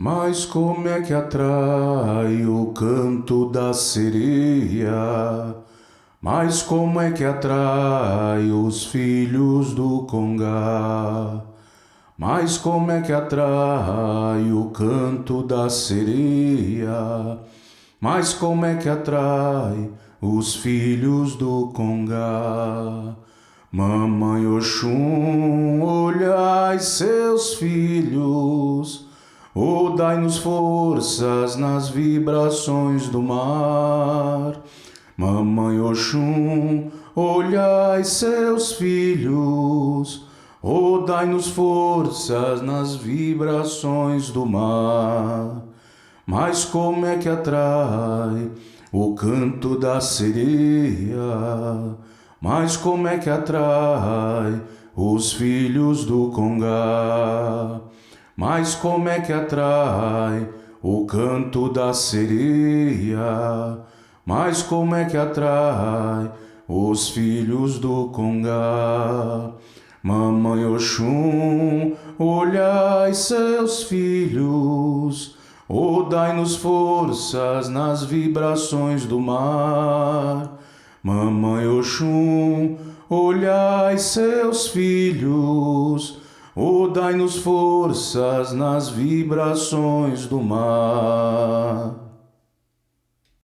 Mas como é que atrai o canto da sereia? Mas como é que atrai os filhos do Congá? Mas como é que atrai o canto da sereia? Mas como é que atrai os filhos do Congá? Mamãe Oxum, olhai seus filhos, dai-nos forças nas vibrações do mar. Mamãe Oxum, olhai seus filhos, dai-nos forças nas vibrações do mar. Mas como é que atrai o canto da sereia? Mas como é que atrai os filhos do Congá? Mas como é que atrai o canto da sereia? Mas como é que atrai os filhos do Congá? Mamãe Oxum, olhai seus filhos, dai-nos forças nas vibrações do mar. Mamãe Oxum, olhai seus filhos, dai-nos forças nas vibrações do mar.